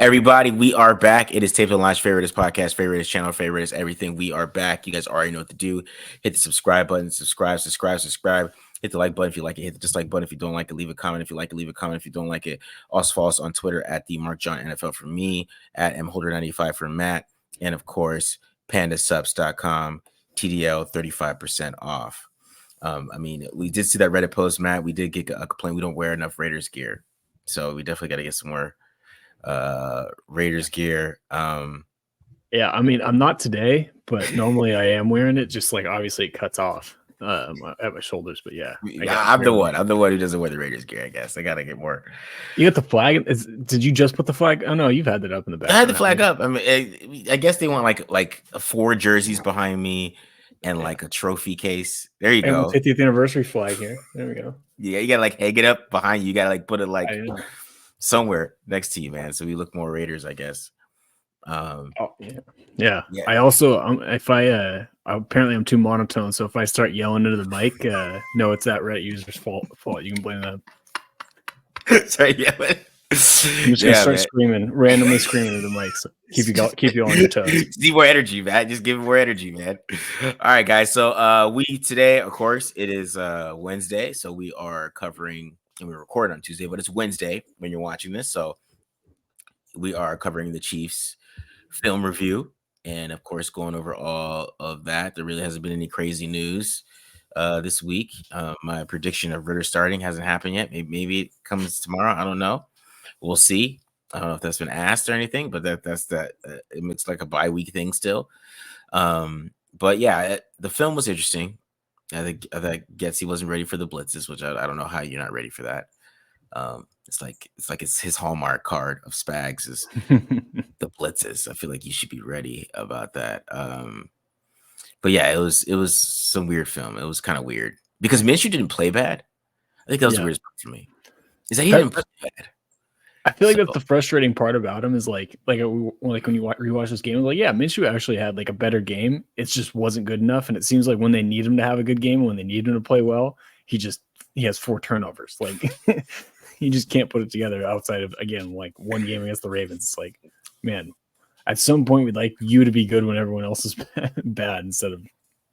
Everybody, we are back. It is Tape and Launch favorite is podcast, favorite is channel, favorite is everything. We are back. You guys already know what to do. Hit the subscribe button, subscribe. Hit the like button if you like it. Hit the dislike button if you don't like it. Leave a comment if you like it. Leave a comment if you don't like it. Also follow us on Twitter at the Mark John NFL for me, at mholder95 for Matt, and of course, pandasubs.com, TDL 35% off. We did see that Reddit post, Matt. We did get a complaint. We don't wear enough Raiders gear, so we definitely got to get some more Raiders gear. Yeah, I mean, I'm not today, but normally I am wearing it. Just like obviously it cuts off at my shoulders, but yeah, I'm the one who doesn't wear the Raiders gear. I guess I gotta get more. You got the flag. Did you just put the flag? Oh no, you've had that up in the back. I had the flag up. I mean, I guess they want like 4 jerseys behind me and like a trophy case. There you go. 50th anniversary flag here. There we go. Yeah, you gotta like hang it up behind you. You gotta like put it like somewhere next to you, man. So we look more Raiders, I guess. Yeah. I also, apparently I'm too monotone. So if I start yelling into the mic, no, it's that Reddit user's fault. You can blame them. Sorry, yelling. I'm just gonna start randomly screaming into the mic. So keep you on your toes. Need more energy, man. Just give it more energy, man. All right, guys. So we today, of course, it is Wednesday. So we are covering. And we record on Tuesday, but it's Wednesday when you're watching this. So we are covering the Chiefs film review and, of course, going over all of that. There really hasn't been any crazy news this week. My prediction of Ritter starting hasn't happened yet. Maybe it comes tomorrow. I don't know. We'll see. I don't know if that's been asked or anything, but that's that. It looks like a bye week thing still. But yeah, the film was interesting. I think Getsy wasn't ready for the blitzes, which I don't know how you're not ready for that. It's his hallmark card of Spags is the blitzes. I feel like you should be ready about that. But yeah, it was some weird film. It was kind of weird because Minshew didn't play bad. I think that was the weirdest part for me. Is that he didn't play bad. I feel like that's the frustrating part about him is like when you rewatch this game, like, yeah, Minshew actually had like a better game. It just wasn't good enough. And it seems like when they need him to have a good game, when they need him to play well, he has 4 turnovers. Like he just can't put it together outside of, again, like one game against the Ravens. It's like, man, at some point we'd like you to be good when everyone else is bad instead of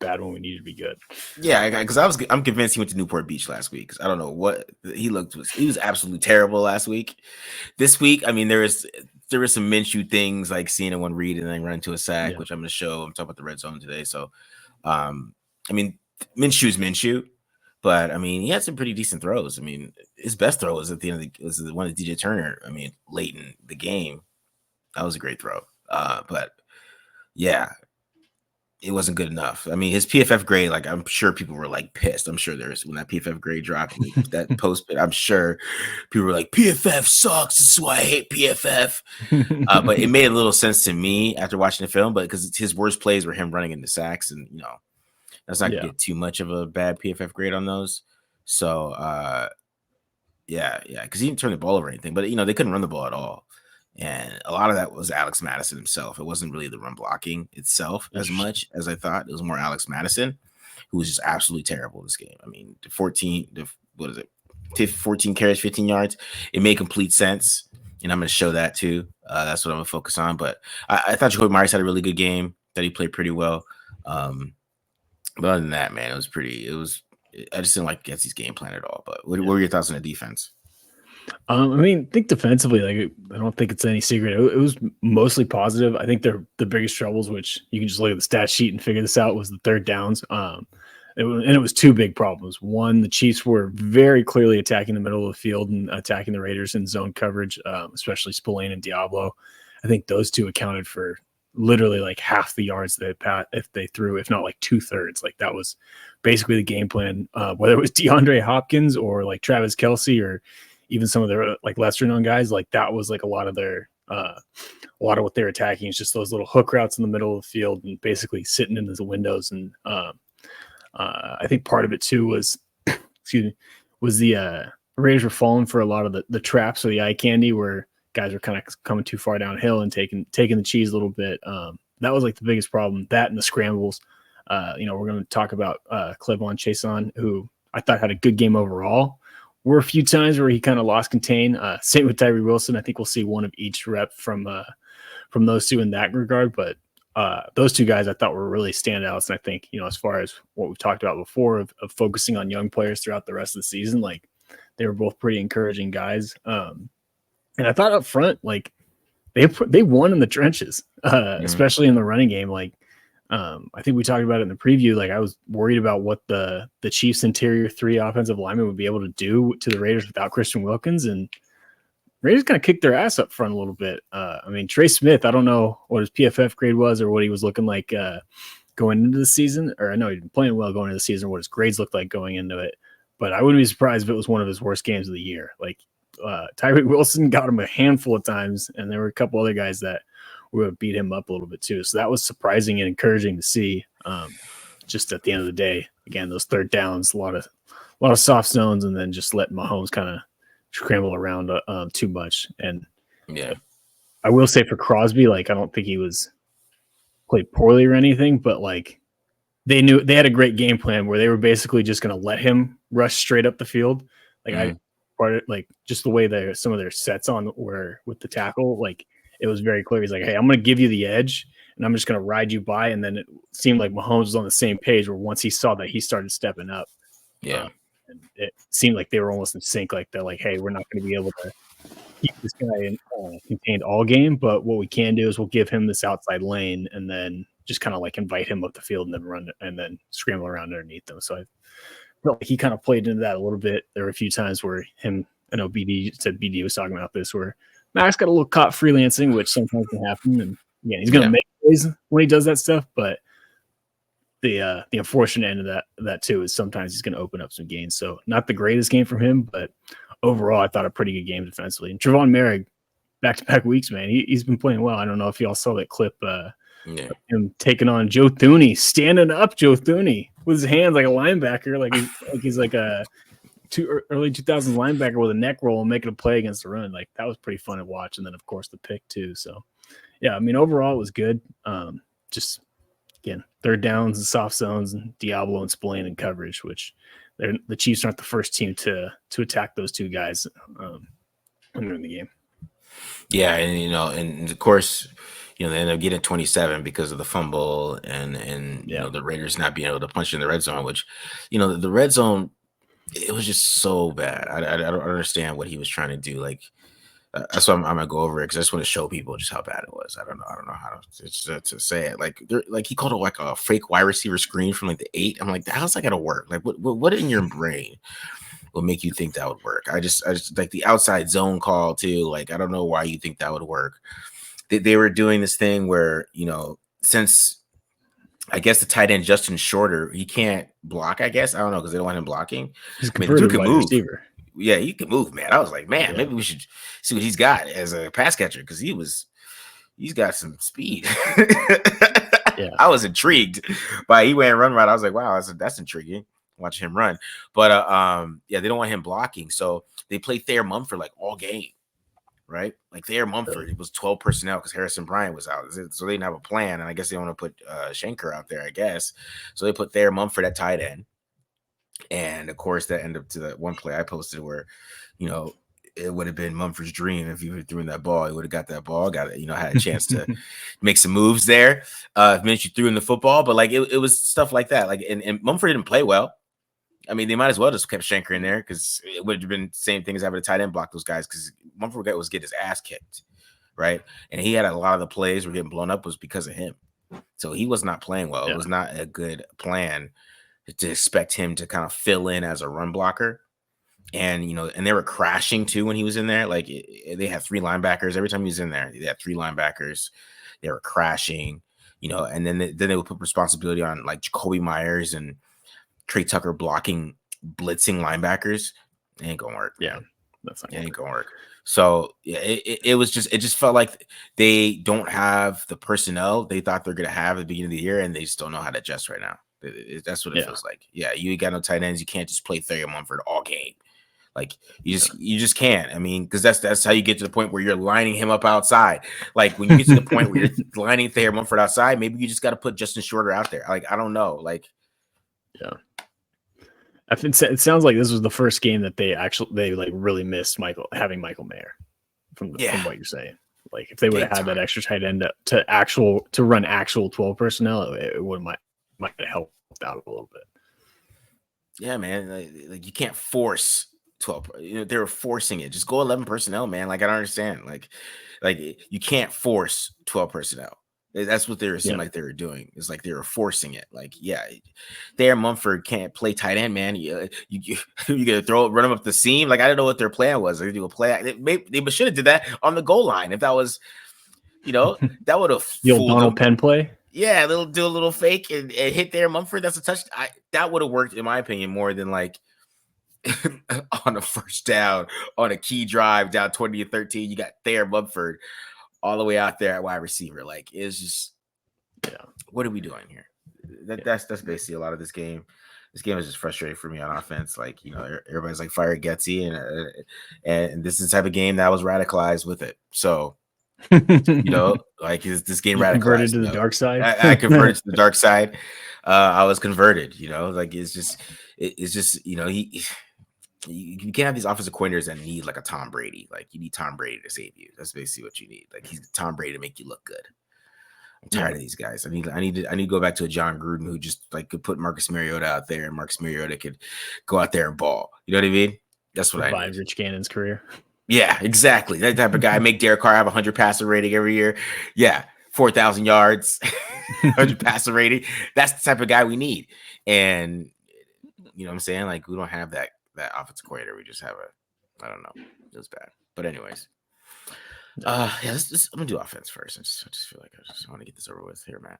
bad when we need to be good. Yeah, because I'm convinced he went to Newport Beach last week. I don't know what he was absolutely terrible last week. This week, I mean, there was some Minshew things like seeing one read and then run into a sack, which I'm going to show. I'm talking about the red zone today. So, I mean, Minshew's Minshew, but I mean, he had some pretty decent throws. I mean, his best throw was at the end was the one of DJ Turner. I mean, late in the game, that was a great throw. But yeah. It wasn't good enough. I mean, his PFF grade, like I'm sure people were like pissed. I'm sure when that PFF grade dropped, that post, I'm sure people were like, PFF sucks. This is why I hate PFF. But it made a little sense to me after watching the film, but because his worst plays were him running into sacks, and that's not gonna get too much of a bad PFF grade on those. So yeah, because he didn't turn the ball over or anything, but they couldn't run the ball at all. And a lot of that was Alex Madison himself. It wasn't really the run blocking itself as much as I thought. It was more Alex Madison, who was just absolutely terrible this game. I mean, 14 carries, 15 yards. It made complete sense. And I'm going to show that too. That's what I'm going to focus on. But I thought Jacoby Myers had a really good game, that he played pretty well. But other than that, man, I just didn't like Getsy's game plan at all. But what were your thoughts on the defense? I mean, I think defensively, like I don't think it's any secret. It was mostly positive. I think the biggest troubles, which you can just look at the stat sheet and figure this out, was the third downs. It was 2 big problems. One, the Chiefs were very clearly attacking the middle of the field and attacking the Raiders in zone coverage, especially Spillane and Diablo. I think those 2 accounted for literally like half the yards if they threw, if not like 2/3. Like that was basically the game plan. Whether it was DeAndre Hopkins or like Travis Kelce or even some of their like lesser known guys, like that was like a lot of what they're attacking is just those little hook routes in the middle of the field and basically sitting into the windows. And I think part of it too was, the Raiders were falling for a lot of the traps or the eye candy where guys are kind of coming too far downhill and taking the cheese a little bit. That was like the biggest problem. That and the scrambles. We're going to talk about Clevon Chason, who I thought had a good game overall. were a few times where he kind of lost contain. Same with Tyree Wilson. I think we'll see one of each rep from those two in that regard. But those two guys I thought were really standouts. And I think, as far as what we've talked about before of focusing on young players throughout the rest of the season, like they were both pretty encouraging guys. And I thought up front, like they won in the trenches, especially in the running game. Like I think we talked about it in the preview. Like I was worried about what the Chiefs' interior 3 offensive linemen would be able to do to the Raiders without Christian Wilkins, and Raiders kind of kicked their ass up front a little bit. I mean, Trey Smith, I don't know what his PFF grade was or what he was looking like going into the season, or I know he'd been playing well going into the season, what his grades looked like going into it, but I wouldn't be surprised if it was one of his worst games of the year. Like Tyree Wilson got him a handful of times, and there were a couple other guys that would have beat him up a little bit too. So that was surprising and encouraging to see. Just at the end of the day, again, those third downs, a lot of soft zones, and then just letting Mahomes kind of scramble around too much. And yeah, I will say for Crosby, like I don't think he was played poorly or anything, but like they knew they had a great game plan where they were basically just going to let him rush straight up the field. Like just the way some of their sets on were with the tackle, like it was very clear. He's like, hey, I'm going to give you the edge and I'm just going to ride you by. And then it seemed like Mahomes was on the same page where once he saw that, he started stepping up. Yeah. And it seemed like they were almost in sync. Like they're like, hey, we're not going to be able to keep this guy contained all game, but what we can do is we'll give him this outside lane and then just kind of like invite him up the field and then run and then scramble around underneath them. So I felt like he kind of played into that a little bit. There were a few times where I know BD was talking about this, where Max got a little caught freelancing, which sometimes can happen. And yeah, he's going to make plays when he does that stuff, but the unfortunate end of that too is sometimes he's going to open up some gains. So not the greatest game from him, but overall I thought a pretty good game defensively. And Trevon Merrick, back-to-back weeks, man, he's been playing well. I don't know if y'all saw that clip of him taking on Joe Thuney, standing up Joe Thuney with his hands like a linebacker, like he's like a early 2000s linebacker with a neck roll and making a play against the run. Like that was pretty fun to watch. And then of course the pick too. So yeah, I mean overall it was good. Just again, third downs and soft zones and Diablo and Spillane in coverage, which the Chiefs aren't the first team to attack those two guys in the game. Yeah, and of course, they end up getting 27 because of the fumble and the Raiders not being able to punch in the red zone, which, the red zone, it was just so bad. I don't understand what he was trying to do. Like, that's why I'm gonna go over it because I just want to show people just how bad it was. I don't know how to say it. Like he called it like a fake wide receiver screen from like the 8. I'm like, how's that gonna work? Like, what in your brain will make you think that would work? I just like the outside zone call too. Like, I don't know why you think that would work. They were doing this thing where since I guess the tight end Justin Shorter, he can't block. I guess I don't know because they don't want him blocking. He's converted wide receiver. Yeah, he can move, man. I was like, man, maybe we should see what he's got as a pass catcher because he's got some speed. Yeah, I was intrigued by he went and run right. I was like, wow, that's intriguing. Watch him run, but they don't want him blocking, so they play Thayer Mumford like all game, right? Like Thayer Mumford, it was 12 personnel because Harrison Bryant was out, so they didn't have a plan, and I guess they want to put Schenker out there, I guess. So they put Thayer Mumford at tight end. And of course, that ended up to that one play I posted where, it would have been Mumford's dream if he threw in that ball. He would have got that ball, had a chance to make some moves there. Minute you threw in the football, but like it was stuff like that. Like and Mumford didn't play well. I mean, they might as well just kept Schenker in there because it would have been the same thing as having a tight end block those guys because Mumford was getting his ass kicked, right? And he had a lot of the plays were getting blown up was because of him. So he was not playing well. Yeah. It was not a good plan to expect him to kind of fill in as a run blocker. And, and they were crashing too when he was in there. Like they had 3 linebackers. Every time he was in there, they had 3 linebackers. They were crashing, and then they would put responsibility on like Jacoby Myers and Trey Tucker blocking blitzing linebackers. It ain't going to work. Yeah. It ain't going to work. So yeah, it just felt like they don't have the personnel they thought they're going to have at the beginning of the year. And they just don't know how to adjust right now. That's what it feels like. Yeah, you ain't got no tight ends. You can't just play Thayer Mumford all game. Like you just can't. I mean, because that's how you get to the point where you're lining him up outside. Like when you get to the point where you're lining Thayer Mumford outside, maybe you just got to put Justin Shorter out there. Like I don't know. Like yeah, I think it sounds like this was the first game that they like really missed having Michael Mayer from what you're saying. Like if they would have had that extra tight end to run actual 12 personnel, it would might have helped out a little bit. Yeah, man. Like you can't force 12. They were forcing it. Just go 11 personnel, man. Like I don't understand. Like you can't force 12 personnel. That's what they were seeming like they were doing. It's like they were forcing it. Like, yeah, Thayer Mumford can't play tight end, man. You gonna run him up the seam? Like I don't know what their plan was. They do a play. They should have did that on the goal line. If that was, that would have the old Donald Penn play. Yeah, they'll do a little fake and hit Thayer Mumford. That's a touch. That would have worked in my opinion more than like on a first down on a key drive down 20-13. You got Thayer Mumford all the way out there at wide receiver. Like it's just, what are we doing here? That's basically a lot of this game. This game is just frustrating for me on offense. Like everybody's like fire Getsy, and this is the type of game that was radicalized with it. So like is this game radicalized? Converted to the dark side. I converted to the dark side. I was converted. Like it's just you can't have these offensive coordinators that need like a Tom Brady. Like you need Tom Brady to save you. That's basically what you need. Like he's Tom Brady to make you look good. I'm tired of these guys. I need to go back to a John Gruden who just like could put Marcus Mariota out there, and Marcus Mariota could go out there and ball. You know what I mean? That's what I need. Rich Gannon's career. Yeah, exactly. That type of guy. Make Derek Carr have 100 passer rating every year. Yeah, 4,000 yards, 100 passer rating. That's the type of guy we need. And you know what I'm saying? Like we don't have that offensive coordinator. We just have I don't know. It was bad. But anyways. I'm gonna do offense first. I just feel like I just want to get this over with here, Matt.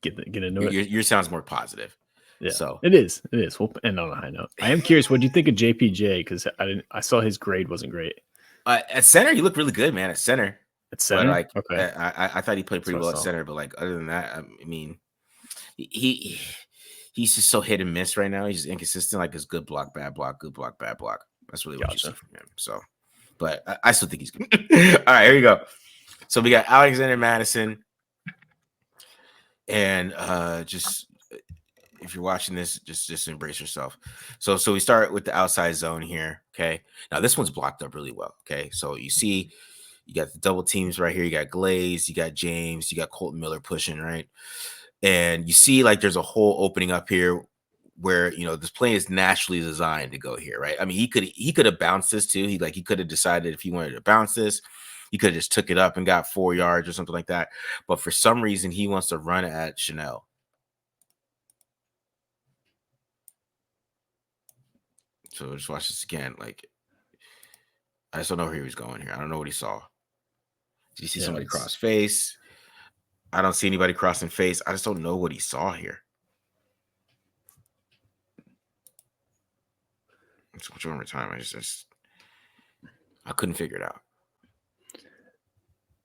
Get into it. Your sounds more positive. Yeah, so it is. We'll end on a high note. I am curious, what do you think of JPJ? Because I saw his grade wasn't great. At center, he looked really good, man. At center, okay. I thought he played pretty well at center, but like other than that, I mean, he's just so hit and miss right now. He's just inconsistent. Like it's good block, bad block, good block, bad block. That's really what you see from him. So. But I still think he's good. All right, here we go. So we got Alexander Madison. And just if you're watching this, just embrace yourself. So we start with the outside zone here. Okay. Now this one's blocked up really well. Okay. So you see, you got the double teams right here. You got Glaze, you got James, you got Colton Miller pushing, right? And you see like there's a hole opening up here where this play is naturally designed to go here, right? I mean, he could have bounced this too. He could have decided if he wanted to bounce this, he could have just took it up and got 4 yards or something like that. But for some reason, he wants to run at Chanel. So just watch this again. Like, I just don't know where he was going here. I don't know what he saw. Did you see somebody cross face? I don't see anybody crossing face. I just don't know what he saw here. Switch over time. I couldn't figure it out.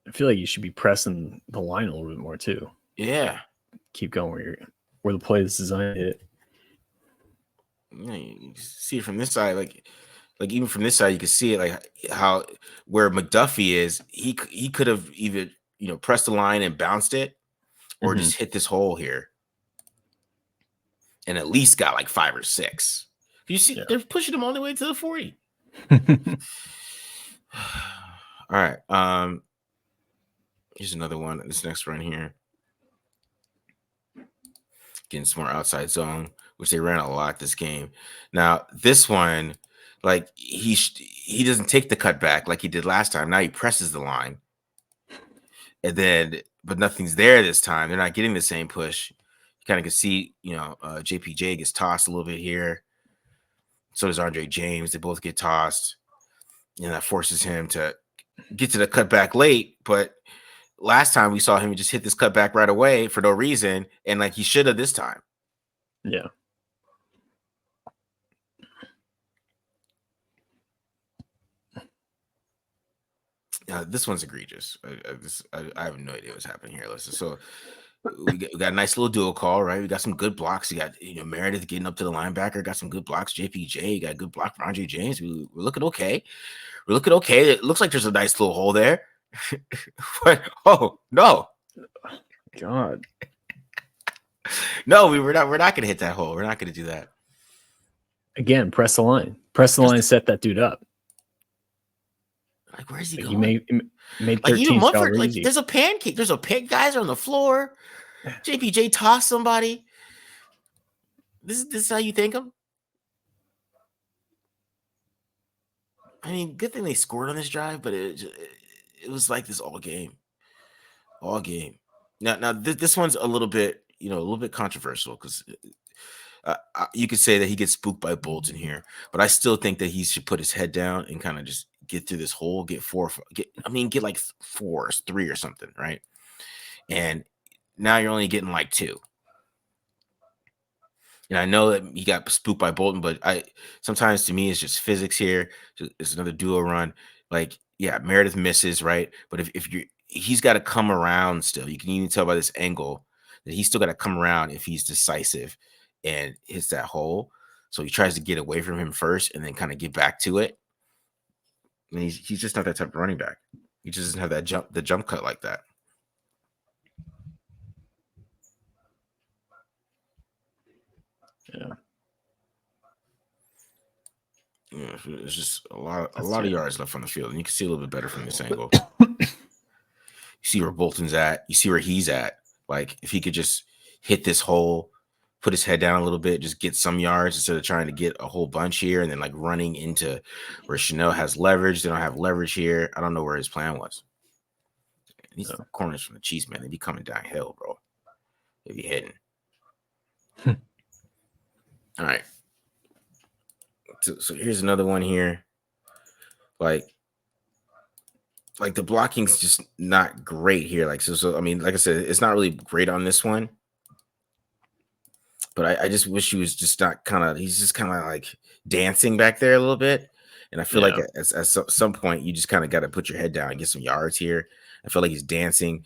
I feel like you should be pressing the line a little bit more too. Yeah. Keep going where the play is designed to hit. Yeah, you see it from this side, like even from this side, you can see it like how where McDuffie is. He could have either pressed the line and bounced it, or just hit this hole here, and at least got like 5 or 6. You see, they're pushing him all the way to the 40. All right. Here's another one. This next run here. Getting some more outside zone, which they ran a lot this game. Now, this one, like he doesn't take the cutback like he did last time. Now he presses the line. But nothing's there this time. They're not getting the same push. You kind of can see, JPJ gets tossed a little bit here. So does Andre James. They both get tossed. And that forces him to get to the cutback late. But last time we saw him just hit this cutback right away for no reason. And like he should have this time. Yeah. This one's egregious. I have no idea what's happening here. Listen, so we got a nice little dual call, right? We got some good blocks. You got Meredith getting up to the linebacker. Got some good blocks. JPJ got a good block for Andre James. We're looking okay. It looks like there's a nice little hole there. But oh no, God, no, we're not gonna hit that hole. We're not gonna do that. Again, press the line. Press the line, set that dude up. Like, where's he Like, going? he made Like, even 13's job Mumford, like, easy. there's a pancake. There's a guys are on the floor. JPJ tossed somebody. This is how you think him? I mean, good thing they scored on this drive, but it was like this all game. All game. Now this one's a little bit, a little bit controversial because you could say that he gets spooked by Bolton here, but I still think that he should put his head down and kind of just get through this hole, get like 3 or something, right? And now you're only getting like 2. And I know that he got spooked by Bolton, but sometimes to me it's just physics here. It's another duo run. Like, yeah, Meredith misses, right? But he's got to come around still. You can even tell by this angle that he's still got to come around if he's decisive and hits that hole. So he tries to get away from him first and then kind of get back to it. And he's just not that type of running back. He just doesn't have the jump cut like that. Yeah. Yeah, it's just a lot of yards left on the field, and you can see a little bit better from this angle. You see where Bolton's at. You see where he's at. Like, if he could just hit this hole, put his head down a little bit, just get some yards instead of trying to get a whole bunch here and then like running into where Chanel has leverage. They don't have leverage here. I don't know where his plan was. These corners from the Chiefs, man, they be coming downhill, bro. They be hitting. All right. So here's another one here. Like the blocking's just not great here. Like, so I mean, like I said, it's not really great on this one. But I just wish he was just not he's just kind of like dancing back there a little bit. And I feel like at some point you just kind of got to put your head down and get some yards here. I feel like he's dancing.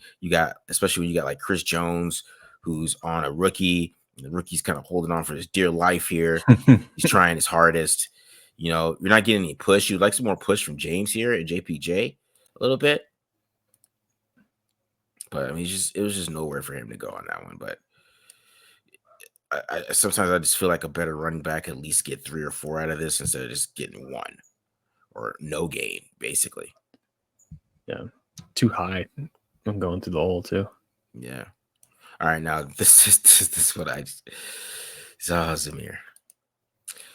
Especially when you got like Chris Jones, who's on a rookie. The rookie's kind of holding on for his dear life here. He's trying his hardest. You're not getting any push. You'd like some more push from James here and JPJ a little bit. But I mean, it was just nowhere for him to go on that one. But sometimes I just feel like a better running back at least get 3 or 4 out of this instead of just getting 1 or no gain, basically. Yeah, too high. I'm going through the hole too. Yeah. All right, now this is what I just Zamir.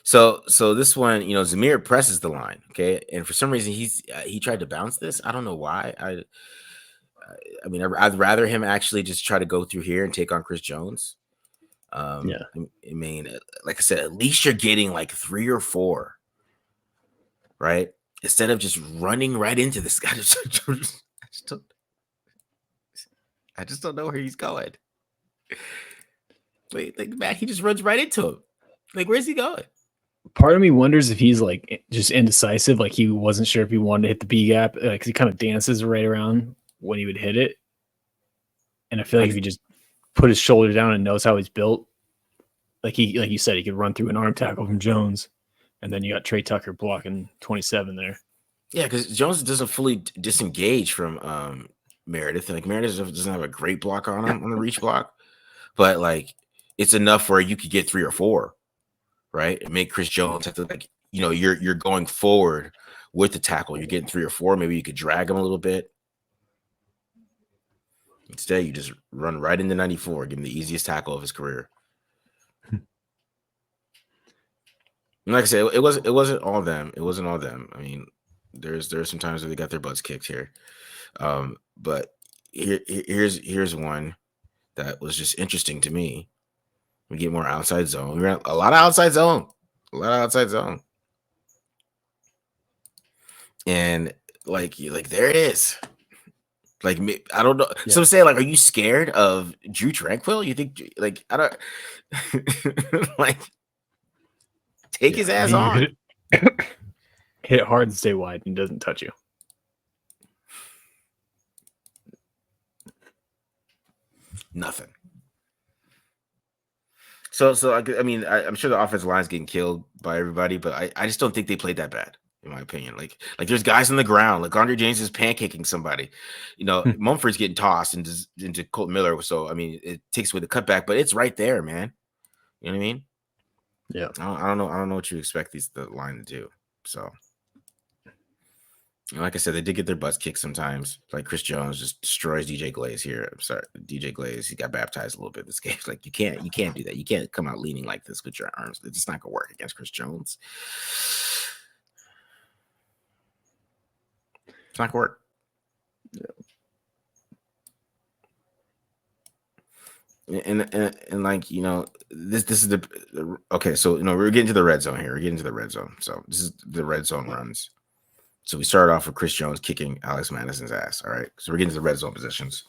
So this one, Zamir presses the line, okay, and for some reason he tried to bounce this. I don't know why. I mean, I'd rather him actually just try to go through here and take on Chris Jones. I mean, like I said, at least you're getting like 3 or 4, right? Instead of just running right into this guy. I just don't know where he's going. Wait, like, Matt, he just runs right into him. Like, where's he going? Part of me wonders if he's like just indecisive, like he wasn't sure if he wanted to hit the B gap, because he kind of dances right around when he would hit it. And I feel like if he just put his shoulder down and knows how he's built, like you said, he could run through an arm tackle from Jones, and then you got Trey Tucker blocking 27 there. Yeah, because Jones doesn't fully disengage from Meredith, and like Meredith doesn't have a great block on him on the reach block, but like it's enough where you could get 3 or 4, right? And make Chris Jones have to, like, you're going forward with the tackle, you're getting 3 or 4. Maybe you could drag him a little bit. Instead, you just run right into 94, give him the easiest tackle of his career. And like I said, it wasn't all them. It wasn't all them. I mean, there's some times where they got their butts kicked here. But here's one that was just interesting to me. We get more outside zone. We ran a lot of outside zone. And like there it is. Like, I don't know. Yeah. So I'm saying, like, are you scared of Drew Tranquil? You think, like, I don't like take his ass on. Hit it hard and stay wide, and he doesn't touch you. Nothing. So I mean, I'm sure the offensive line is getting killed by everybody, but I just don't think they played that bad, in my opinion. Like there's guys on the ground. Like Andre James is pancaking somebody. Mumford's getting tossed into Colton Miller. So I mean, it takes away the cutback, but it's right there, man. You know what I mean? Yeah. I don't know. I don't know what you expect the line to do. So, like I said, they did get their butts kicked sometimes. Like Chris Jones just destroys DJ Glaze here. I'm sorry, DJ Glaze. He got baptized a little bit this game. Like you can't do that. You can't come out leaning like this with your arms. It's just not gonna work against Chris Jones. It's not gonna work. Yeah. And like, you know, this is the okay. So, you know, we're getting to the red zone here. We're getting to the red zone. So this is the red zone runs. So we started off with Chris Jones kicking Alex Madison's ass. All right. So we're getting to the red zone positions.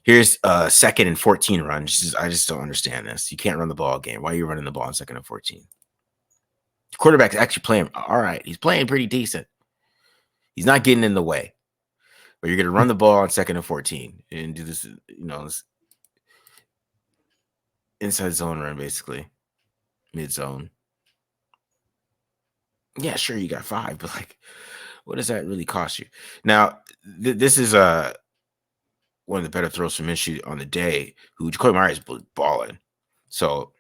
Here's 2nd and 14 run. I just don't understand this. You can't run the ball game. Why are you running the ball on 2nd and 14? The quarterback's actually playing all right. He's playing pretty decent. He's not getting in the way. But you're going to run the ball on 2nd and 14 and do this, you know, this inside zone run, basically. Mid zone. Yeah, sure, you got 5, but like, what does that really cost you? Now, this is one of the better throws from Minshew on the day, who Jacoby Myers was balling. So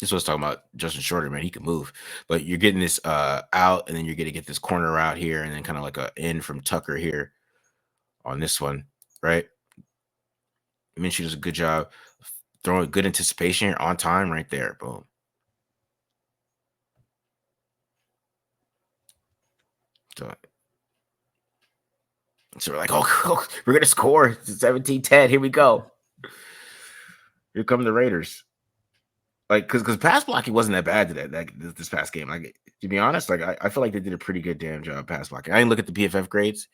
this was talking about Justin Shorter, man. He can move, but you're getting this out, and then you're going to get this corner out here, and then kind of like a in from Tucker here on this one, right? Minshew does a good job throwing good anticipation here on time right there. Boom. So we're like, oh, we're going to score 17-10. Here we go. Here come the Raiders. Like, because pass blocking wasn't that bad today, this past game. Like, to be honest, like I feel like they did a pretty good damn job pass blocking. I didn't look at the PFF grades,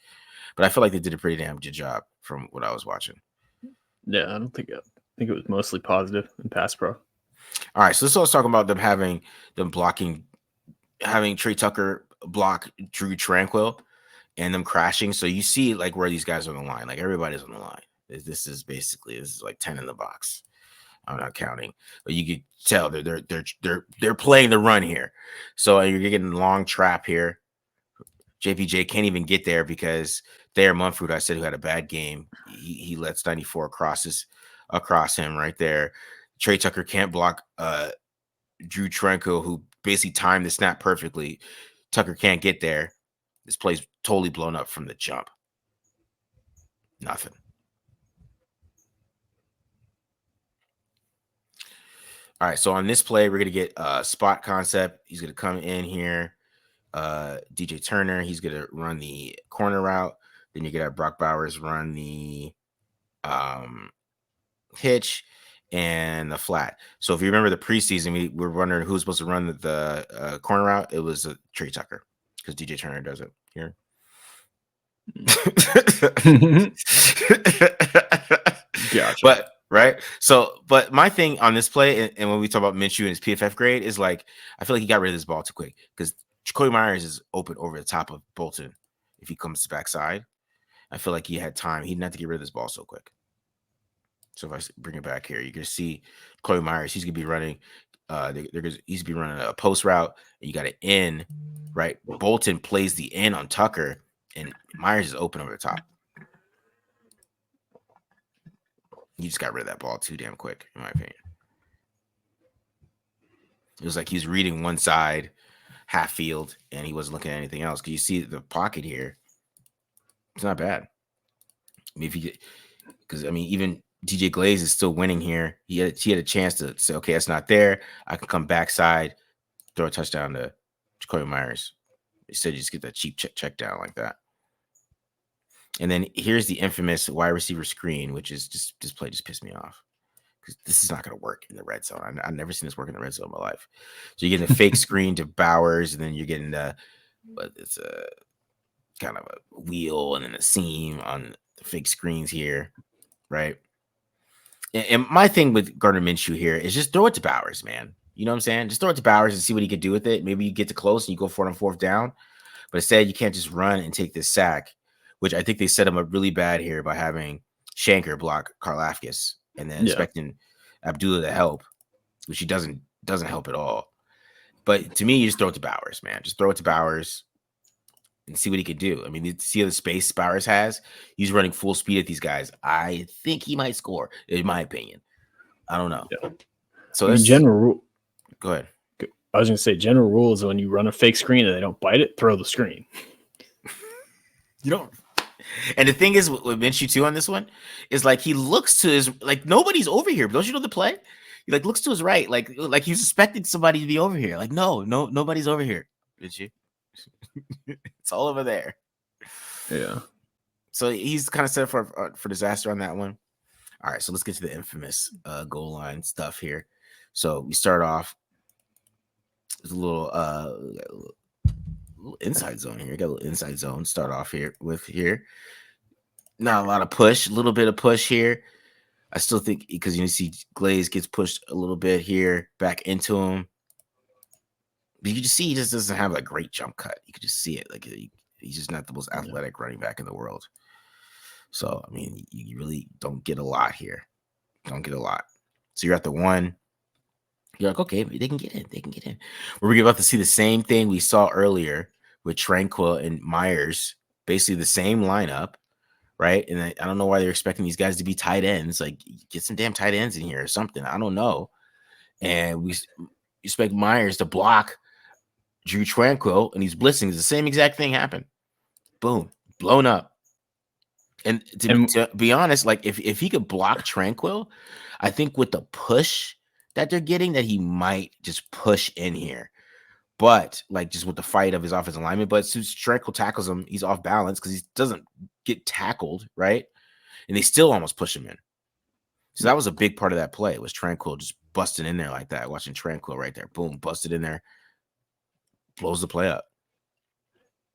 but I feel like they did a pretty damn good job from what I was watching. Yeah, I don't think I think it was mostly positive in pass pro. All right, so let's talking about them having Trey Tucker block Drew Tranquil and them crashing. So you see like where these guys are on the line. Like everybody's on the line. This is like 10 in the box. I'm not counting, but you can tell they're playing the run here. So you're getting long trap here. JPJ can't even get there because Thayer Munford, I said, who had a bad game, he lets 94 across him right there. Trey Tucker can't block Drew Tranquil, who basically timed the snap perfectly. Tucker can't get there. This play's totally blown up from the jump. Nothing. All right, so on this play, we're going to get spot concept. He's going to come in here. DJ Turner, he's going to run the corner route. Then you get Brock Bowers run the hitch and the flat. So if you remember the preseason, we were wondering who's supposed to run the corner route. It was Trey Tucker because DJ Turner does it here. Gotcha. But right. So, but my thing on this play, and when we talk about Minshew and his PFF grade, is like I feel like he got rid of this ball too quick because Jacoby Myers is open over the top of Bolton if he comes to backside. I feel like he had time. He didn't have to get rid of this ball so quick. So if I bring it back here, you can see Jacoby Myers. He's gonna be running. He's gonna be running a post route. And you got an in, right? Bolton plays the in on Tucker, and Myers is open over the top. He just got rid of that ball too damn quick, in my opinion. It was like he was reading one side, half field, and he wasn't looking at anything else. Because you see the pocket here, it's not bad. I mean, even DJ Glaze is still winning here. He had a chance to say, okay, it's not there. I can come backside, throw a touchdown to Jacoby Myers. Instead, you just get that cheap check down like that. And then here's the infamous wide receiver screen, which is just this play just pissed me off because this is not going to work in the red zone. I've never seen this work in the red zone in my life. So you're getting a fake screen to Bowers, and then you're getting it's a kind of a wheel and then a seam on the fake screens here, right? And my thing with Gardner Minshew here is just throw it to Bowers, man. You know what I'm saying? Just throw it to Bowers and see what he could do with it. Maybe you get to close and you go for it on 4th down. But instead, you can't just run and take this sack, which I think they set him up really bad here by having Shanker block Karlaftis and then expecting Abdullah to help, which he doesn't help at all. But to me, you just throw it to Bowers, man. Just throw it to Bowers and see what he can do. I mean, see the space Bowers has. He's running full speed at these guys. I think he might score, in my opinion. I don't know. Yeah. So in general, go ahead. I was going to say general rule is when you run a fake screen and they don't bite it, throw the screen. You don't. And the thing is, what Minshew too on this one is like he looks to his like nobody's over here. Don't you know the play? He like looks to his right, like he's expecting somebody to be over here. Like nobody's over here. Did you? It's all over there. Yeah. So he's kind of set for disaster on that one. All right, so let's get to the infamous goal line stuff here. So we start off with a little inside zone here. Got a little inside zone. Start off here with here. Not a lot of push, a little bit of push here. I still think because you see Glaze gets pushed a little bit here back into him. But you can just see he just doesn't have a great jump cut. You can just see it. Like he's just not the most athletic running back in the world. So, I mean, you really don't get a lot here. Don't get a lot. So you're at the 1. You're like, okay, they can get in. They can get in. We're about to see the same thing we saw earlier with Tranquil and Myers. Basically the same lineup, right? And I don't know why they're expecting these guys to be tight ends. Like, get some damn tight ends in here or something. I don't know. And we expect Myers to block Drew Tranquil, and he's blitzing. The same exact thing happened. Boom. Blown up. And to be honest, like if he could block Tranquil, I think with the push that they're getting, that he might just push in here. But like just with the fight of his offensive lineman, but since Tranquil tackles him, he's off balance because he doesn't get tackled, right? And they still almost push him in. So that was a big part of that play. It was Tranquil just busting in there like that. Watching Tranquil right there, boom, busted in there, blows the play up.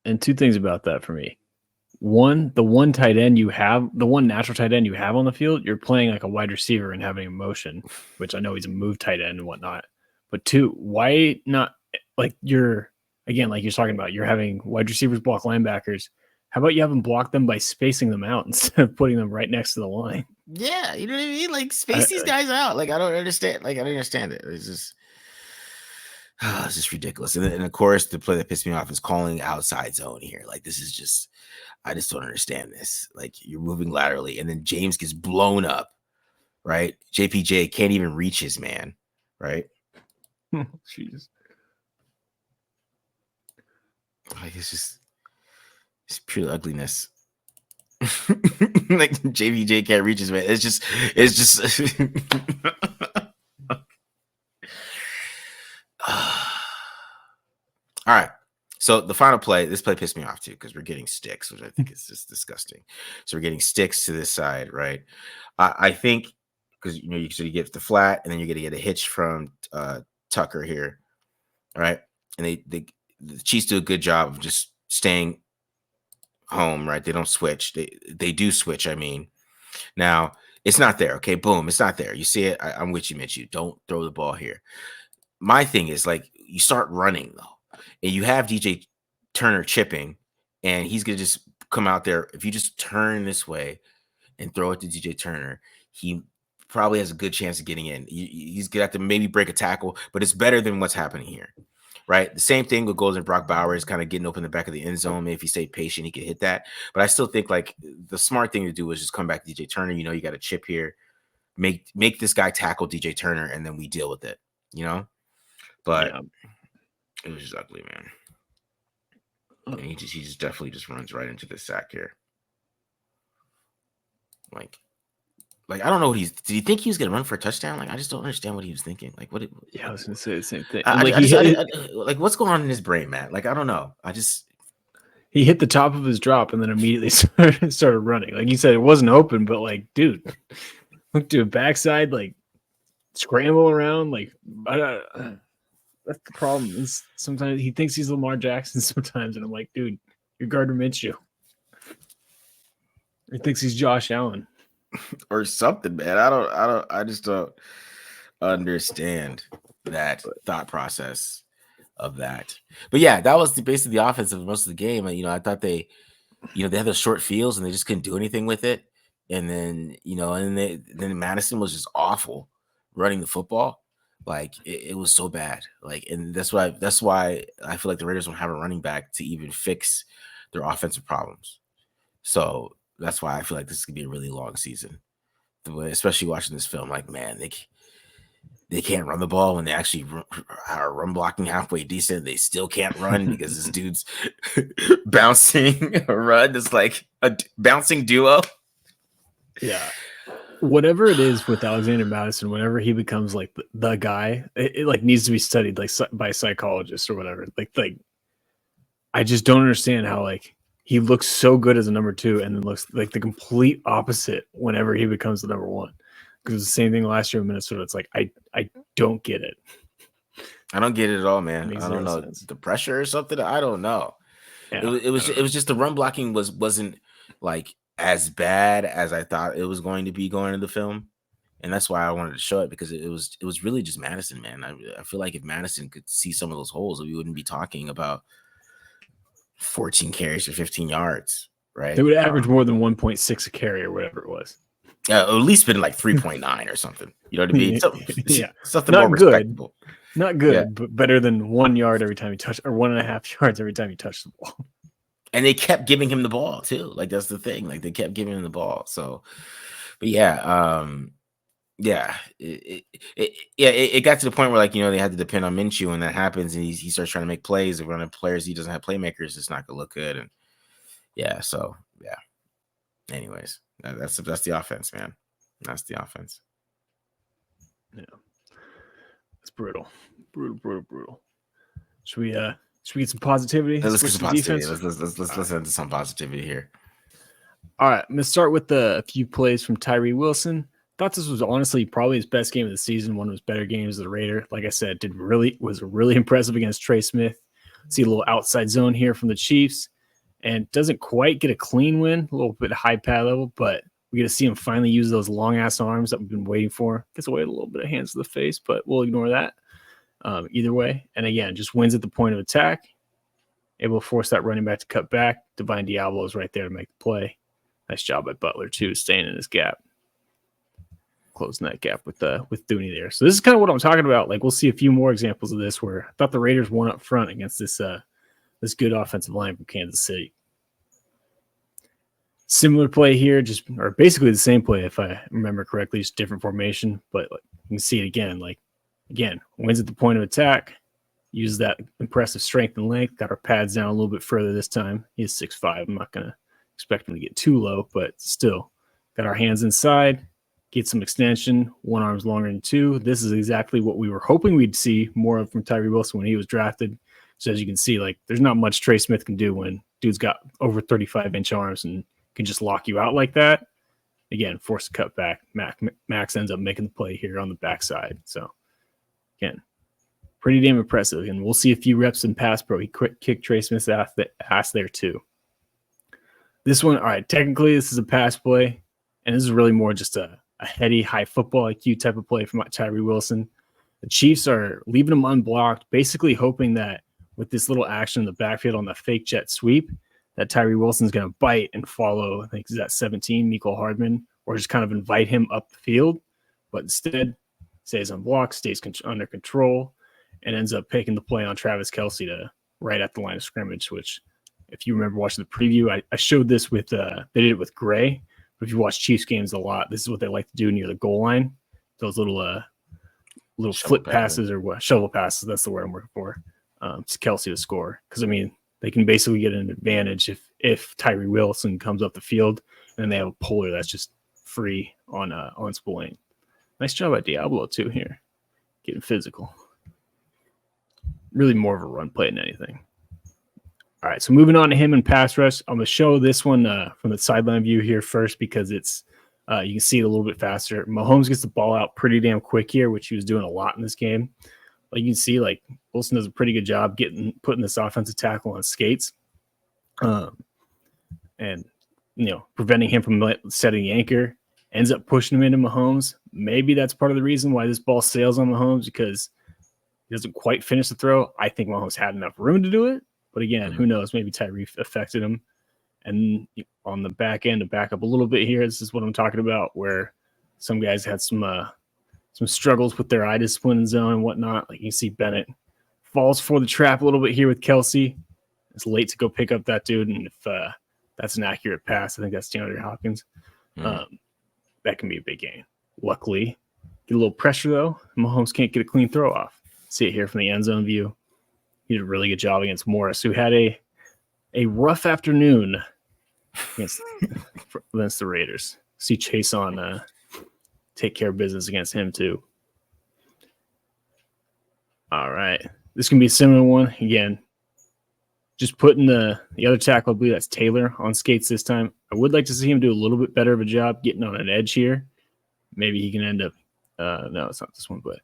And 2 things about that for me. 1, the one tight end you have, the one natural tight end you have on the field, you're playing like a wide receiver and having a motion, which I know he's a move tight end and whatnot. But 2, why not like you're talking about, you're having wide receivers block linebackers. How about you have them block them by spacing them out instead of putting them right next to the line? Yeah, you know what I mean? Like space these guys out. Like I don't understand. Like I don't understand it. It's just ridiculous. And of course, the play that pissed me off is calling outside zone here. Like this is just. I just don't understand this. Like you're moving laterally, and then James gets blown up, right? JPJ can't even reach his man, right? Jeez. Like it's pure ugliness. Like JPJ can't reach his man. It's just. All right. So the final play, this play pissed me off too because we're getting sticks, which I think is just disgusting. So we're getting sticks to this side, right? I think because you get the flat, and then you're gonna get a hitch from Tucker here, right? And the Chiefs do a good job of just staying home, right? They don't switch. They do switch. I mean, now it's not there. Okay, boom, it's not there. You see it? I'm with you, Mitch. You don't throw the ball here. My thing is like you start running though. And you have DJ Turner chipping, and he's going to just come out there. If you just turn this way and throw it to DJ Turner, he probably has a good chance of getting in. He's going to have to maybe break a tackle, but it's better than what's happening here, right? The same thing with goals in Brock Bowers kind of getting open the back of the end zone. Maybe if he stayed patient, he could hit that. But I still think like the smart thing to do is just come back to DJ Turner. You got a chip here. Make this guy tackle DJ Turner, and then we deal with it, But yeah. It was just ugly, man. And he just definitely just runs right into the sack here. Like I don't know what did he think he was gonna run for a touchdown? Like I just don't understand what he was thinking. Like what? Yeah, I was gonna say the same thing. Like what's going on in his brain, Matt? Like I don't know. He hit the top of his drop and then immediately started running. Like you said, it wasn't open, but like, dude, look to a backside, like scramble around, like that's the problem. Is sometimes he thinks he's Lamar Jackson sometimes, and I'm like, dude, you're Gardner Minshew. He thinks he's Josh Allen or something, man. I just don't understand that thought process of that. But yeah, that was basically the offense of most of the game. I thought they had those short fields and they just couldn't do anything with it. And then then Madison was just awful running the football. Like it was so bad. Like, and that's why I feel like the Raiders don't have a running back to even fix their offensive problems. So that's why I feel like this could be a really long season, especially watching this film. Like, man, they can't run the ball when they actually are run blocking halfway decent. They still can't run because this dude's bouncing a run. It's like a bouncing duo. Yeah. Whatever it is with Alexander Madison, whenever he becomes like the guy, it like needs to be studied like by psychologists or whatever. Like I just don't understand how like he looks so good as a number 2 and then looks like the complete opposite whenever he becomes the number 1. Because the same thing last year in Minnesota. It's like I don't get it. I don't get it at all, man. I don't know, the pressure or something. I don't know. Yeah, it was just the run blocking wasn't like as bad as I thought it was going to be going into the film, and that's why I wanted to show it, because it was really just Madison, man. I feel like if Madison could see some of those holes, we wouldn't be talking about 14 carries for 15 yards, right? They would average more than 1.6 a carry or whatever it was. At least been like 3.9 or something. You know what I mean? Yeah, something more respectable. Not good, but better than 1 yard every time you touch, or 1.5 yards every time you touch the ball. And they kept giving him the ball too. Like that's the thing. Like they kept giving him the ball. So, but yeah, it got to the point where like, you know, they had to depend on Minshew, and that happens, and he starts trying to make plays. If running players, he doesn't have playmakers, it's not gonna look good. And yeah, so yeah. Anyways, that's the offense, man. That's the offense. Yeah, it's brutal. Should we get some positivity? Let's get some positivity. Let's listen to some positivity here. All right, I'm gonna start with a few plays from Tyree Wilson. Thought this was honestly probably his best game of the season, one of his better games as a Raider. Like I said, was really impressive against Trey Smith. See a little outside zone here from the Chiefs, and doesn't quite get a clean win, a little bit high pad level, but we get to see him finally use those long ass arms that we've been waiting for. Gets away with a little bit of hands to the face, but we'll ignore that. Either way, and again, just wins at the point of attack, able to force that running back to cut back. Divine Diablo is right there to make the play. Nice job by Butler too, staying in his gap, closing that gap with Thuney there. So this is kind of what I'm talking about. Like we'll see a few more examples of this where I thought the Raiders won up front against this good offensive line from Kansas City. Similar play here, or basically the same play if I remember correctly, just different formation. But like, you can see it again. Like again, wins at the point of attack. Uses that impressive strength and length. Got our pads down a little bit further this time. He's 6'5". I'm not gonna expect him to get too low, but still got our hands inside, get some extension, one arm's longer than two. This is exactly what we were hoping we'd see more of from Tyree Wilson when he was drafted. So as you can see, like there's not much Trey Smith can do when dude's got over 35-inch arms and can just lock you out like that. Again, force a cut back. Max ends up making the play here on the backside. So again, pretty damn impressive. And we'll see a few reps in pass pro. He kicked Trey Smith's ass there too. This one, all right, technically this is a pass play, and this is really more just a heady, high football IQ type of play from Tyree Wilson. The Chiefs are leaving him unblocked, basically hoping that with this little action in the backfield on the fake jet sweep, that Tyree Wilson's going to bite and follow, I think he's at 17, Mecole Hardman, or just kind of invite him up the field. But instead, stays unblocked, stays under control, and ends up picking the play on Travis Kelce to right at the line of scrimmage, which if you remember watching the preview, I showed this with, they did it with Gray, but if you watch Chiefs games a lot, this is what they like to do near the goal line. Those little flip passes or what, shovel passes, that's the word I'm working for, to Kelce to score. Because, I mean, they can basically get an advantage if Tyree Wilson comes up the field and then they have a puller that's just free on Spillane. Nice job by Diablo too here, getting physical. Really more of a run play than anything. All right, so moving on to him in pass rush. I'm going to show this one from the sideline view here first because it's you can see it a little bit faster. Mahomes gets the ball out pretty damn quick here, which he was doing a lot in this game. Like you can see, like Wilson does a pretty good job putting this offensive tackle on skates, and preventing him from setting the anchor. Ends up pushing him into Mahomes. Maybe that's part of the reason why this ball sails on Mahomes because he doesn't quite finish the throw. I think Mahomes had enough room to do it. But again, who knows? Maybe Tyree affected him. And on the back end, to back up a little bit here, this is what I'm talking about, where some guys had some struggles with their eye discipline and zone and whatnot. Like you see Bennett falls for the trap a little bit here with Kelce. It's late to go pick up that dude. And if that's an accurate pass, I think that's DeAndre Hopkins. That can be a big gain. Luckily, Get a little pressure, though. Mahomes can't get a clean throw off. See it here from the end zone view. He did a really good job against Morris, who had a rough afternoon against the Raiders. See Chason take care of business against him, too. All right. This can be a similar one. Again, just putting the other tackle, I believe that's Taylor, on skates this time. I would like to see him do a little bit better of a job getting on an edge here. Maybe he can end up no, it's not this one, but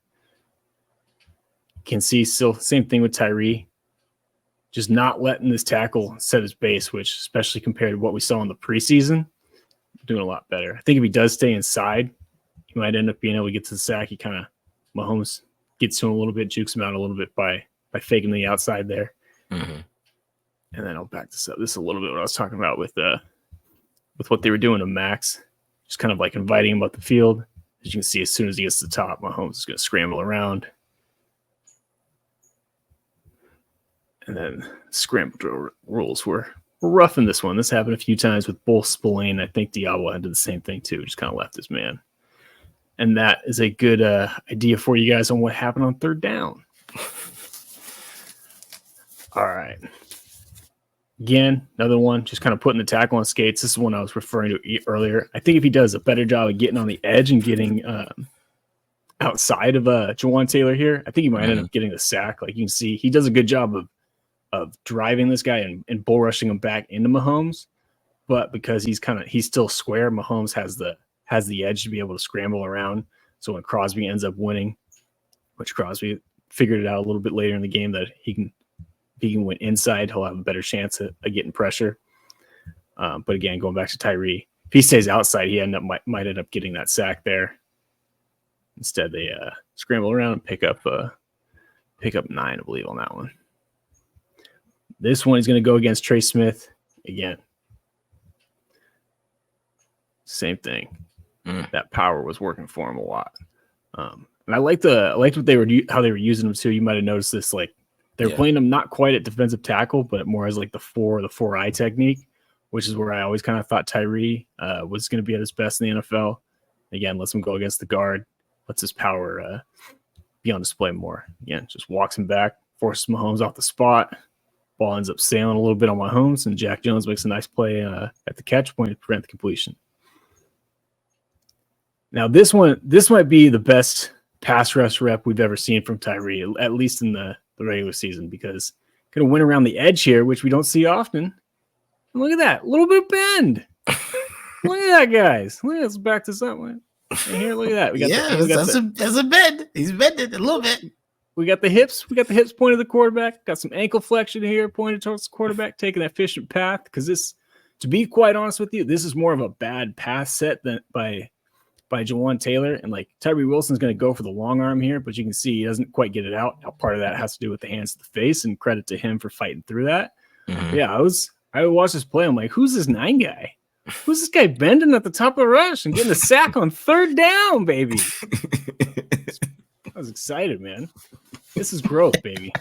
can see still same thing with Tyree. Just not letting this tackle set his base, which especially compared to what we saw in the preseason, doing a lot better. I think if he does stay inside, he might end up being able to get to the sack. He kind of Mahomes gets to him a little bit, jukes him out a little bit by faking the outside there. Mm-hmm. And then I'll back this up. This is a little bit what I was talking about with what they were doing to Max, just kind of like inviting him up the field. As you can see, as soon as he gets to the top, Mahomes is going to scramble around. And then scramble drill rules were rough in this one. This happened a few times with both Spillane. I think Diablo did the same thing too, just kind of left his man. And that is a good idea for you guys on what happened on third down. All right. Again, another one, just kind of putting the tackle on skates. This is one I was referring to earlier. I think if he does a better job of getting on the edge and getting outside of Jawan Taylor here, I think he might end up getting the sack. Like you can see, he does a good job of driving this guy and bull rushing him back into Mahomes. But because he's still square, Mahomes has the edge to be able to scramble around. So when Crosby ends up winning, which Crosby figured it out a little bit later in the game that if he can win inside, he'll have a better chance at getting pressure. But again, going back to Tyree, if he stays outside, he might end up getting that sack there. Instead, they scramble around and pick up 9, I believe, on that one. This one is going to go against Trey Smith again. Same thing. That power was working for him a lot. And I liked what they were how they were using him too. You might have noticed this, like they're playing him not quite at defensive tackle, but more as like the 4-eye technique, which is where I always kind of thought Tyree was going to be at his best in the NFL. Again, lets him go against the guard, lets his power be on display more. Again, just walks him back, forces Mahomes off the spot. Ball ends up sailing a little bit on Mahomes, and Jack Jones makes a nice play at the catch point to prevent the completion. Now, this might be the best pass rush rep we've ever seen from Tyree, at least in the regular season, because going to win around the edge here, which we don't see often. And look at that, a little bit of bend. Look at that, guys. Let's back this up. Right here, look at that. We got that's a bend. He's bended a little bit. We got the hips. We got the hips pointed to the quarterback. Got some ankle flexion here pointed towards the quarterback, taking an efficient path. Because this, to be quite honest with you, this is more of a bad pass set than by Jawan Taylor. And like Tyree Wilson's going to go for the long arm here, but you can see he doesn't quite get it out. Now, part of that has to do with the hands to the face, and credit to him for fighting through that. Mm-hmm. Yeah, I watched this play. I'm like, who's this 9 guy? Who's this guy bending at the top of the rush and getting a sack on third down, baby? I was excited, man. This is growth, baby.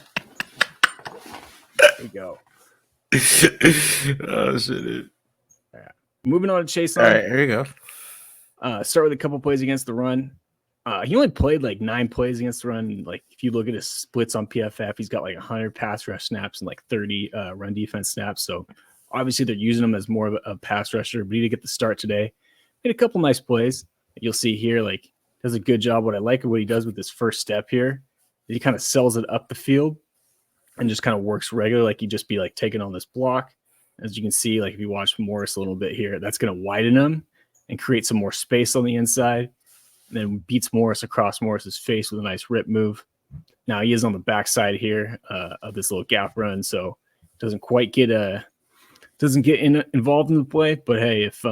There we go. Oh, shit, dude. All right. Moving on to Chason. All right, here you go. Start with a couple plays against the run. He only played like 9 plays against the run. Like if you look at his splits on PFF, he's got like 100 pass rush snaps and like 30 run defense snaps. So obviously they're using him as more of a pass rusher, but he did get the start today. Made a couple nice plays. You'll see here, like does a good job. What I like what he does with this first step here, he kind of sells it up the field and just kind of works regular, like he'd just be like taking on this block. As you can see, like if you watch Morris a little bit here, that's going to widen him and create some more space on the inside. And then beats Morris across Morris's face with a nice rip move. Now he is on the backside here of this little gap run, so doesn't quite get involved in the play. But hey, if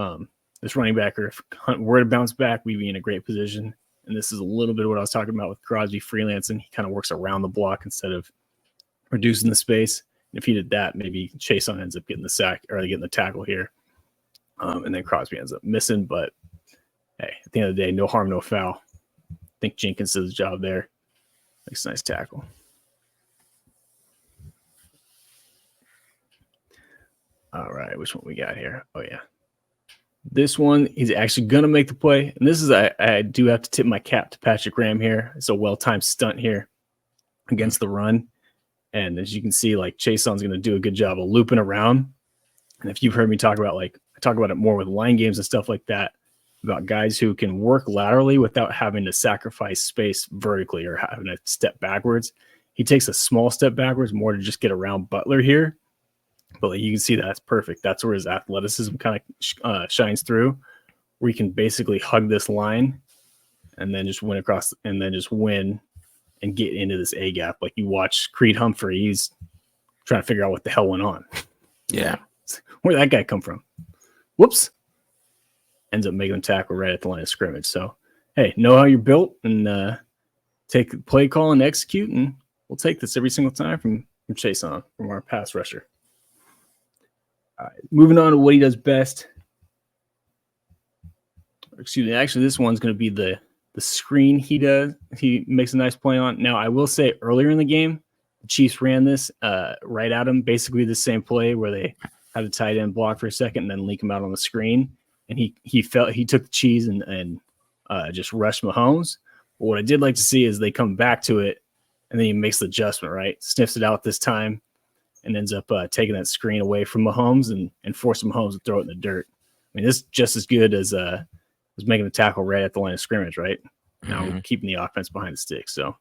this running back or if Hunt were to bounce back, we'd be in a great position. And this is a little bit of what I was talking about with Crosby freelancing. He kind of works around the block instead of reducing the space. And if he did that, maybe Chason ends up getting the sack or getting the tackle here. And then Crosby ends up missing. But hey, at the end of the day, no harm, no foul. I think Jenkins does his job there. Makes a nice tackle. All right, which one we got here? Oh, yeah. This one, he's actually going to make the play. And this is, I do have to tip my cap to Patrick Graham here. It's a well-timed stunt here against the run. And as you can see, like Chason's going to do a good job of looping around. And if you've heard me talk about, like, I talk about it more with line games and stuff like that, about guys who can work laterally without having to sacrifice space vertically or having to step backwards. He takes a small step backwards more to just get around Butler here. But like, you can see that's perfect. That's where his athleticism kind of shines through, where he can basically hug this line and then just win across and then just win and get into this A gap. Like you watch Creed Humphrey, he's trying to figure out what the hell went on. Yeah. Where'd that guy come from? Whoops. Ends up making him tackle right at the line of scrimmage. So, hey, know how you're built and take the play call and execute. And we'll take this every single time from Chason, from our pass rusher. All right, moving on to what he does best. Excuse me. Actually, this one's going to be the screen he does. He makes a nice play on. Now, I will say earlier in the game, the Chiefs ran this right at him. Basically the same play where they had a tight end block for a second and then link him out on the screen. And he took the cheese and just rushed Mahomes. But what I did like to see is they come back to it and then he makes the adjustment, right? Sniffs it out this time. And ends up taking that screen away from Mahomes and forcing Mahomes to throw it in the dirt. I mean, this is just as good as making a tackle right at the line of scrimmage, right? Now keeping the offense behind the sticks. So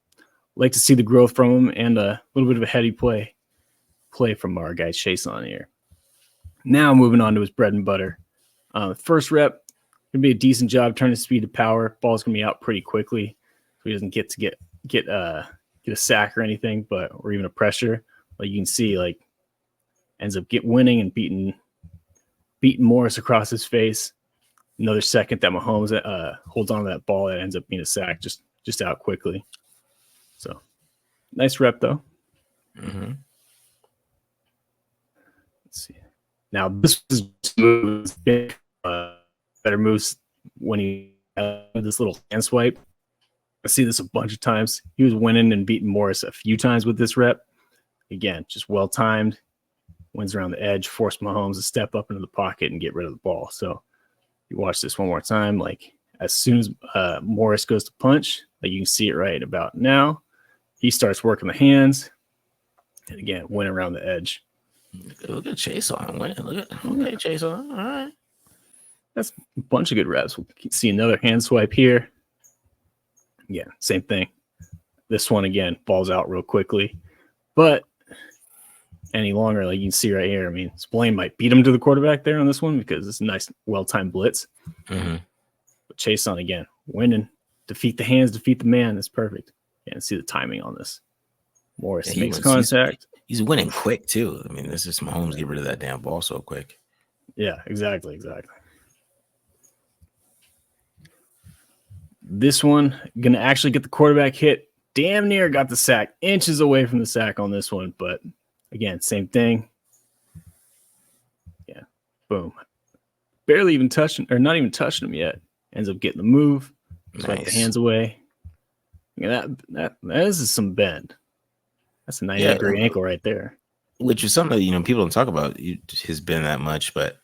like to see the growth from him and a little bit of a heady play from our guy Chason here. Now moving on to his bread and butter. First rep, gonna be a decent job turning speed to power. Ball's gonna be out pretty quickly, so he doesn't get a sack or anything, or even a pressure. Like you can see, like ends up winning and beating Morris across his face. Another second that Mahomes holds on to that ball that ends up being a sack, just out quickly. So nice rep though. Mm-hmm. Let's see. Now this is moves, better moves when he had this little hand swipe. I see this a bunch of times. He was winning and beating Morris a few times with this rep. Again, just well timed, wins around the edge, forced Mahomes to step up into the pocket and get rid of the ball. So you watch this one more time. Like as soon as Morris goes to punch, like you can see it right about now, he starts working the hands, and again, win around the edge. Look at Chason winning. Look at Chason. All right, that's a bunch of good reps. We'll see another hand swipe here. Yeah, same thing. This one again falls out real quickly, but any longer, like you can see right here. I mean, Spillane might beat him to the quarterback there on this one because it's a nice, well-timed blitz. Mm-hmm. But Chason again, winning, defeat the hands, defeat the man. That's perfect. Yeah, and see the timing on this. Morris makes contact. He's winning quick too. I mean, this is Mahomes get rid of that damn ball so quick. Yeah, exactly. This one gonna actually get the quarterback hit. Damn near got the sack, inches away from the sack on this one, but again, same thing. Yeah, boom. Barely even touching, or not even touching him yet. Ends up getting the move. Swipe the hands away. Yeah, that is some bend. That's a 90-degree ankle right there. Which is something that, people don't talk about. His bend that much, but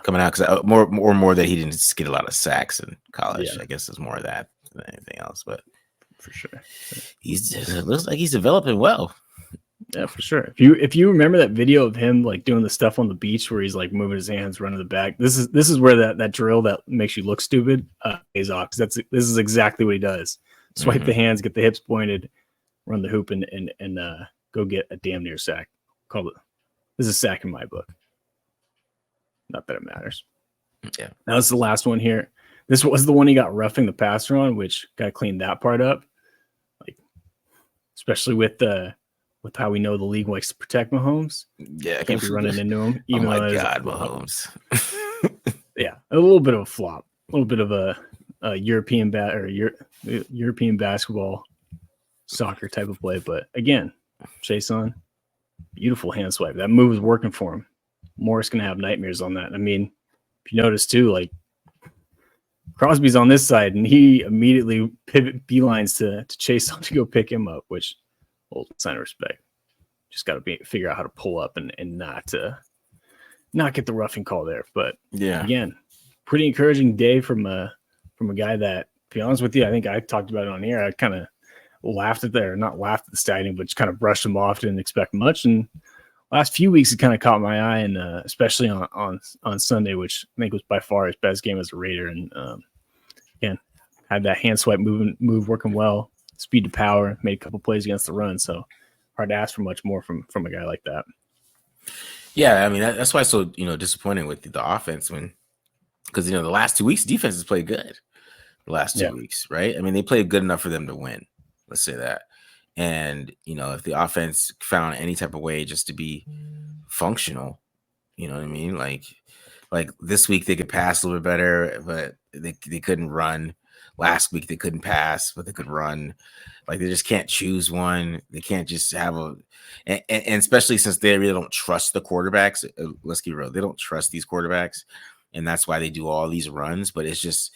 coming out because more that he didn't get a lot of sacks in college. Yeah. I guess it's more of that than anything else. But for sure, it looks like he's developing well. Yeah, for sure. If you remember that video of him like doing the stuff on the beach where he's like moving his hands, running the back, this is where that drill that makes you look stupid pays off. Because this is exactly what he does. Swipe the hands, get the hips pointed, run the hoop, and go get a damn near sack. This is a sack in my book. Not that it matters. Yeah. Now this is the last one here. This was the one he got roughing the passer on, which got to clean that part up. Like, especially with how we know the league likes to protect Mahomes. Yeah, can't be running into him. Even oh my God, Mahomes. Yeah, a little bit of a flop, a little bit of a European European basketball, soccer type of play. But again, Chason, beautiful hand swipe. That move is working for him. Morris gonna have nightmares on that. I mean, if you notice too, like Crosby's on this side, and he immediately pivot beelines to Chason to go pick him up, which old sign of respect. Just got to figure out how to pull up and not get the roughing call there. But yeah, again, pretty encouraging day from a guy that, to be honest with you, I think I talked about it on here. I kind of laughed at there, not laughed at the stadium, but just kind of brushed him off. Didn't expect much. And last few weeks, it kind of caught my eye, and especially on Sunday, which I think was by far his best game as a Raider. And again, had that hand swipe move working well, speed to power, made a couple plays against the run. So hard to ask for much more from a guy like that. Yeah, I mean that's why it's so disappointing with the offense because the last 2 weeks defense has played good. The last 2 weeks, right? I mean they played good enough for them to win. Let's say that. And if the offense found any type of way just to be functional, you know what I mean? Like this week they could pass a little bit better, but they couldn't run. Last week they couldn't pass, but they could run. Like they just can't choose one. They can't just have and especially since they really don't trust the quarterbacks. Let's get real. They don't trust these quarterbacks, and that's why they do all these runs. But it's just,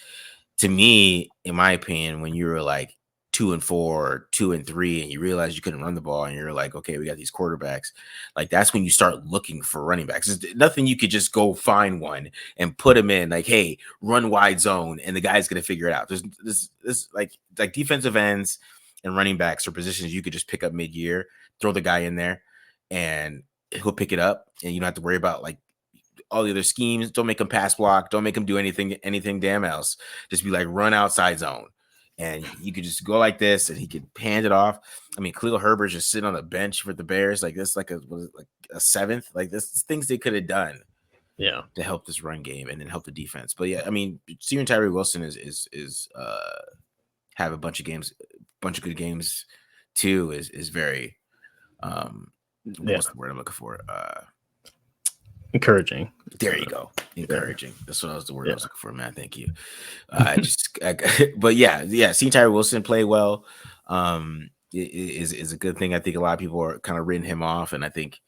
to me, in my opinion, when you were like 2-4 or 2-3 and you realize you couldn't run the ball and you're like, okay, we got these quarterbacks, like that's when you start looking for running backs. There's nothing you could just go find one and put him in like, hey, run wide zone and the guy's going to figure it out. There's this like defensive ends and running backs are positions you could just pick up mid-year, throw the guy in there and he'll pick it up and you don't have to worry about like all the other schemes. Don't make him pass block. Don't make him do anything damn else. Just be like, run outside zone. And you could just go like this, and he could hand it off. I mean, Khalil Herbert's just sitting on the bench for the Bears, like this, like a seventh. Like this, things they could have done, to help this run game and then help the defense. But yeah, I mean, seeing Tyree Wilson is have a bunch of good games too is very what's the word I'm looking for? Encouraging. There you go. Encouraging. That's what the word I was looking for, man. Thank you. But yeah. Seeing Tyree Wilson play well is a good thing. I think a lot of people are kind of writing him off, and I think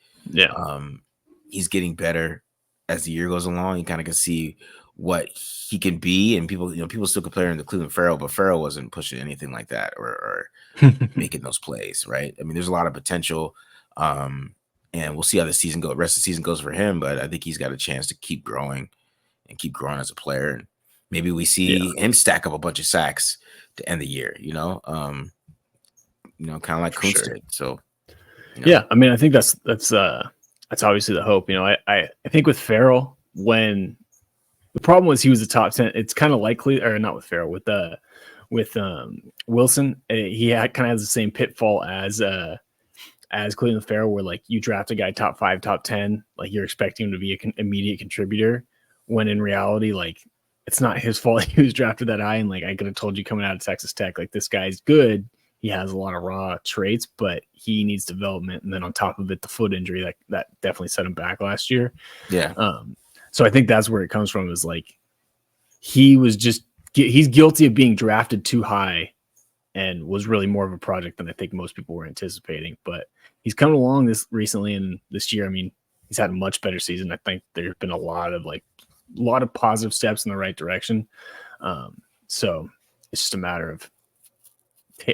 he's getting better as the year goes along. You kind of can see what he can be, and people still compare him to Cleveland Farrell, but Farrell wasn't pushing anything like that or making those plays, right? I mean, there's a lot of potential. And we'll see how the rest of the season goes for him. But I think he's got a chance to keep growing as a player. And maybe we see him stack up a bunch of sacks to end the year, kind of like Kuntz did. So, yeah, I mean, I think that's obviously the hope. I think with Farrell, when the problem was he was a top 10, it's kind of likely, or not with Farrell, with Wilson, he kind of has the same pitfall as Cleveland Farrell, where like you draft a guy top 5, top 10, like you're expecting him to be an immediate contributor, when in reality, like it's not his fault he was drafted that high. And like I could have told you coming out of Texas Tech, like this guy's good. He has a lot of raw traits, but he needs development. And then on top of it, the foot injury that definitely set him back last year. Yeah. So I think that's where it comes from, is like he's guilty of being drafted too high and was really more of a project than I think most people were anticipating. But he's coming along recently, and this year, I mean, he's had a much better season. I think there's been a lot of positive steps in the right direction. So it's just a matter of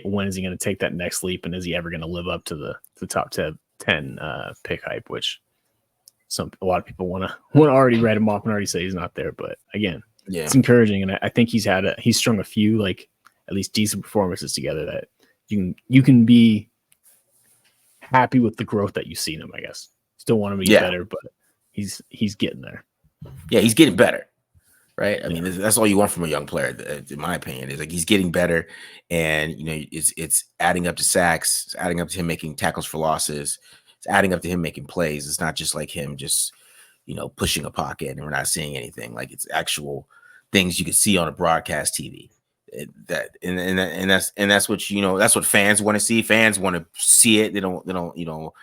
when is he going to take that next leap, and is he ever going to live up to the top 10 pick hype, which a lot of people want to already write him off and already say he's not there. But again, it's encouraging, and I think he's strung a few like at least decent performances together that you can be happy with the growth that you see in him. I guess still want him to get better, but he's getting there. Yeah, he's getting better, right? I mean, that's all you want from a young player, in my opinion. Is like he's getting better, and it's adding up to sacks, it's adding up to him making tackles for losses, it's adding up to him making plays. It's not just like him just pushing a pocket and we're not seeing anything. Like it's actual things you can see on a broadcast TV. That's what that's what fans want to see. Fans want to see it. They don't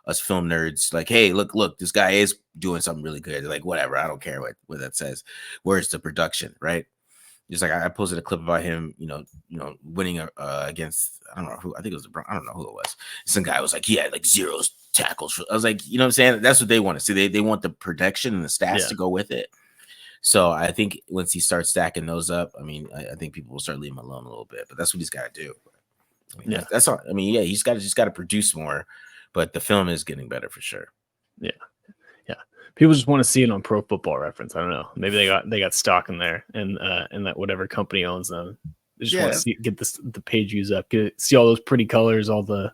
us film nerds like, hey, look, this guy is doing something really good. They're like, whatever, I don't care what that says. Where's the production, right? Just like I posted a clip about him, winning against, I don't know who, I think it was I don't know who it was. Some guy was like, he had like 0 tackles. I was like, you know what I'm saying? That's what they want to see. They want the production and the stats to go with it. So I think once he starts stacking those up, I mean, I think people will start leaving him alone a little bit. But that's what he's got to do. I mean, that's all. I mean, he's just got to produce more. But the film is getting better for sure. Yeah, People just want to see it on Pro Football Reference. I don't know. Maybe they got stock in there, and that whatever company owns them. They just want to get the page views up, see all those pretty colors, all the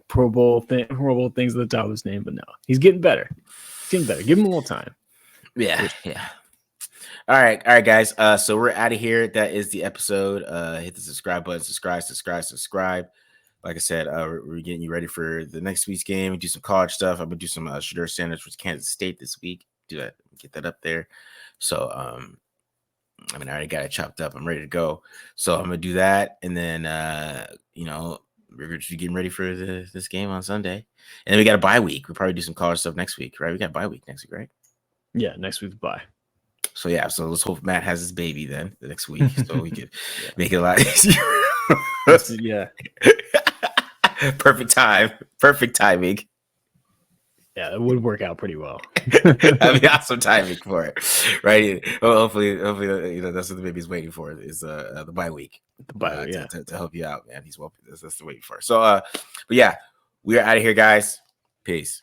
Pro Bowl things at the top of his name. But no, he's getting better. Give him a little time. Yeah. All right, guys. So we're out of here. That is the episode. Hit the subscribe button. Subscribe. Like I said, we're getting you ready for the next week's game. We do some college stuff. I'm gonna do some Shedeur Sanders with Kansas State this week. Do that, get that up there. So, I already got it chopped up. I'm ready to go. So I'm gonna do that, and then we're just getting ready for this game on Sunday, and then we got a bye week. We'll probably do some college stuff next week, right? We got a bye week next week, right? Yeah, next week's bye. So yeah, so let's hope Matt has his baby then the next week, so we could make it a lot easier. Yeah. Perfect timing. Yeah, it would work out pretty well. That'd be awesome timing for it, right? Well, hopefully, that's what the baby's waiting for is the bye week. The bye, to help you out, man. He's well. That's the waiting for. So, but yeah, we are out of here, guys. Peace.